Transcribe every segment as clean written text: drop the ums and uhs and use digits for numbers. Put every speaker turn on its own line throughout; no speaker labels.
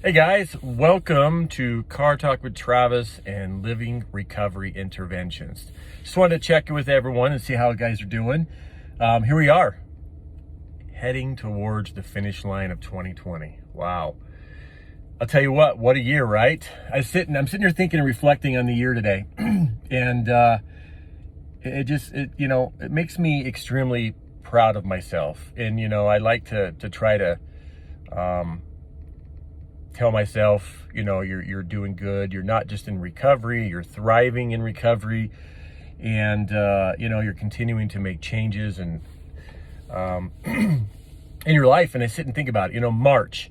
Hey guys, welcome to Car Talk with Travis and Living Recovery Interventions. Just wanted to check in with everyone and see how you guys are doing. Here we are, heading towards the finish line of 2020. Wow. I'll tell you what a year, right? I'm sitting here thinking and reflecting on the year today. And it makes me extremely proud of myself. And, I like to try to, tell myself, you're doing good. You're not just in recovery, you're thriving in recovery. And, you're continuing to make changes and in your life. And I sit and think about it. March,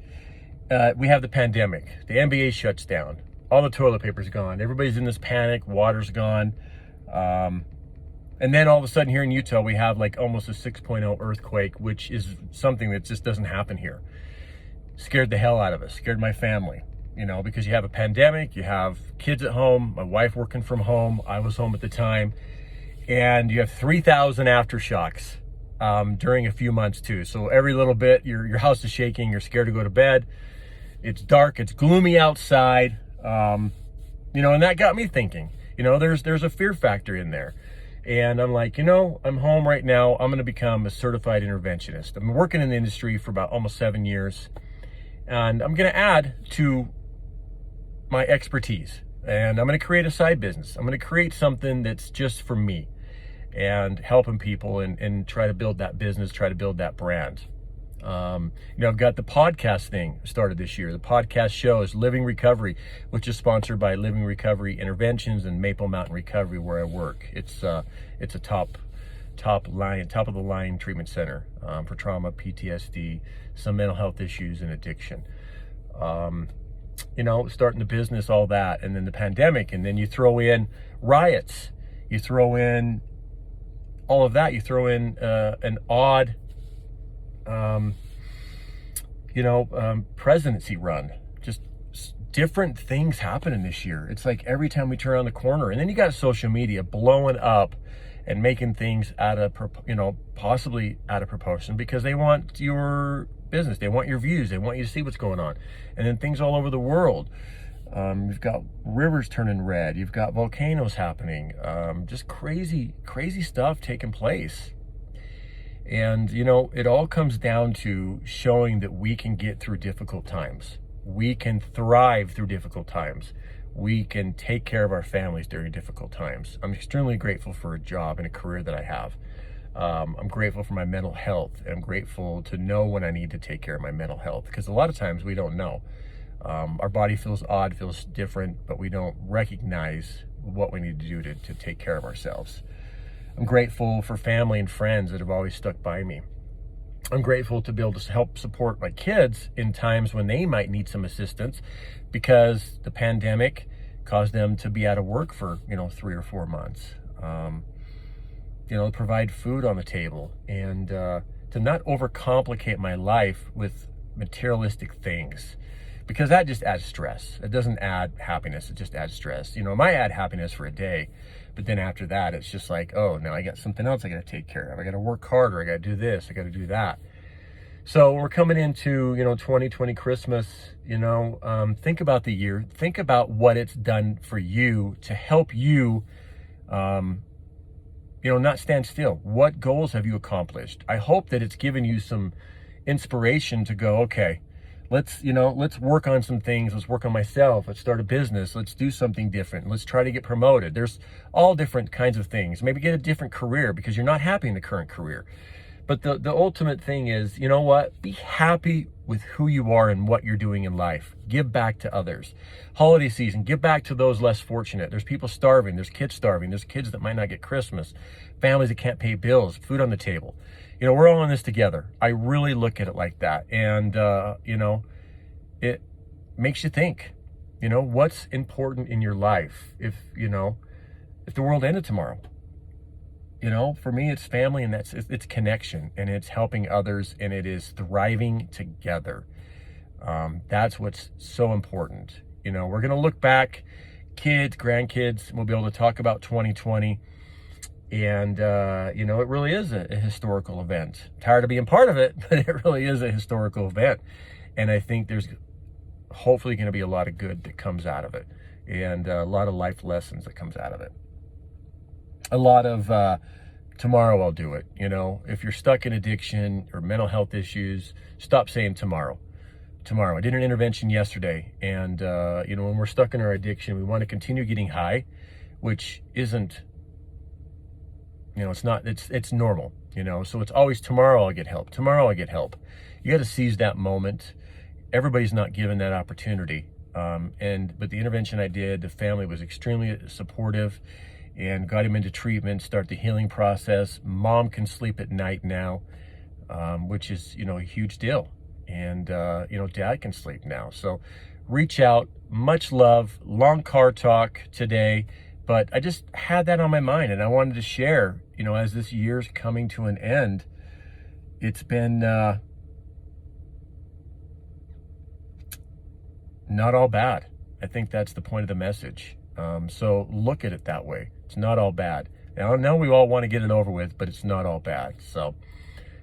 we have the pandemic. The NBA shuts down. All the toilet paper's gone. Everybody's in this panic. Water's gone. And then all of a sudden here in Utah, we have like almost a 6.0 earthquake, which is something that just doesn't happen here. Scared the hell out of us, scared my family, because you have a pandemic, you have kids at home, my wife working from home, I was home at the time, and you have 3,000 aftershocks during a few months too. So every little bit, your house is shaking, you're scared to go to bed, it's dark, it's gloomy outside, and that got me thinking, there's a fear factor in there. And I'm like, I'm home right now, I'm gonna become a certified interventionist. I've been working in the industry for about almost 7 years. And I'm going to add to my expertise, and I'm going to create a side business. I'm going to create something that's just for me and helping people and try to build that business, try to build that brand. I've got the podcast thing started this year. The podcast show is Living Recovery, which is sponsored by Living Recovery Interventions and Maple Mountain Recovery, where I work. It's a top of the line treatment center for trauma, PTSD, some mental health issues, and addiction. Starting the business, all that, and then the pandemic, and then you throw in riots, you throw in all of that, you throw in an odd, presidency run. Just different things happening this year. It's like every time we turn around the corner, and then you got social media blowing up and making things possibly out of proportion because they want your business, they want your views, they want you to see what's going on. And then things all over the world. You've got rivers turning red, you've got volcanoes happening, just crazy stuff taking place. And, it all comes down to showing that we can get through difficult times. We can thrive through difficult times. We can take care of our families during difficult times. I'm extremely grateful for a job and a career that I have. I'm grateful for my mental health. I'm grateful to know when I need to take care of my mental health, because a lot of times we don't know. Our body feels odd, feels different, but we don't recognize what we need to do to take care of ourselves. I'm grateful for family and friends that have always stuck by me. I'm grateful to be able to help support my kids in times when they might need some assistance, because the pandemic caused them to be out of work for, 3 or 4 months. Provide food on the table, and to not overcomplicate my life with materialistic things, because that just adds stress. It doesn't add happiness, it just adds stress. It might add happiness for a day, but then after that, it's just like, oh, now I got something else I got to take care of. I got to work harder. I got to do this. I got to do that. So we're coming into, 2020 Christmas, think about the year. Think about what it's done for you to help you, not stand still. What goals have you accomplished? I hope that it's given you some inspiration to go, okay, let's work on some things. Let's work on myself. Let's start a business. Let's do something different. Let's try to get promoted. There's all different kinds of things. Maybe get a different career because you're not happy in the current career. But the ultimate thing is, be happy with who you are and what you're doing in life. Give back to others. Holiday season, give back to those less fortunate. There's people starving. There's kids starving. There's kids that might not get Christmas. Families that can't pay bills, food on the table. We're all in this together. I really look at it like that. And, it makes you think, what's important in your life if the world ended tomorrow. For me, it's family, and it's connection, and it's helping others, and it is thriving together. That's what's so important. We're going to look back, kids, grandkids, we'll be able to talk about 2020. And, it really is a historical event. Tired of being part of it, but it really is a historical event. And I think there's hopefully going to be a lot of good that comes out of it, and a lot of life lessons that comes out of it. A lot of tomorrow I'll do it. You know, if you're stuck in addiction or mental health issues, stop saying tomorrow. Tomorrow. I did an intervention yesterday, and you know, when we're stuck in our addiction, we want to continue getting high, which isn't, you know, it's normal, you know. So it's always tomorrow I'll get help. Tomorrow I'll get help. You got to seize that moment. Everybody's not given that opportunity. But the intervention I did, the family was extremely supportive and got him into treatment, start the healing process. Mom can sleep at night now, which is, you know, a huge deal. And, you know, dad can sleep now. So reach out. Much love. Long car talk today, but I just had that on my mind, and I wanted to share, you know, as this year's coming to an end, it's been not all bad. I think that's the point of the message. So look at it that way. It's not all bad. Now, I know we all want to get it over with, but it's not all bad. So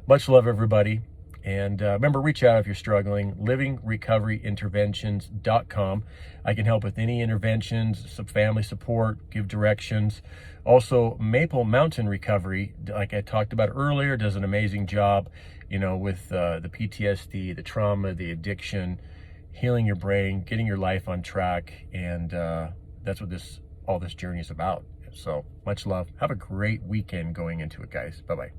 much love, everybody. And remember, reach out if you're struggling. livingrecoveryinterventions.com. I can help with any interventions, some family support, give directions. Also, Maple Mountain Recovery, like I talked about earlier, does an amazing job, you know, with the PTSD, the trauma, the addiction, healing your brain, getting your life on track. And that's what all this journey is about. So much love. Have a great weekend going into it, guys. Bye-bye.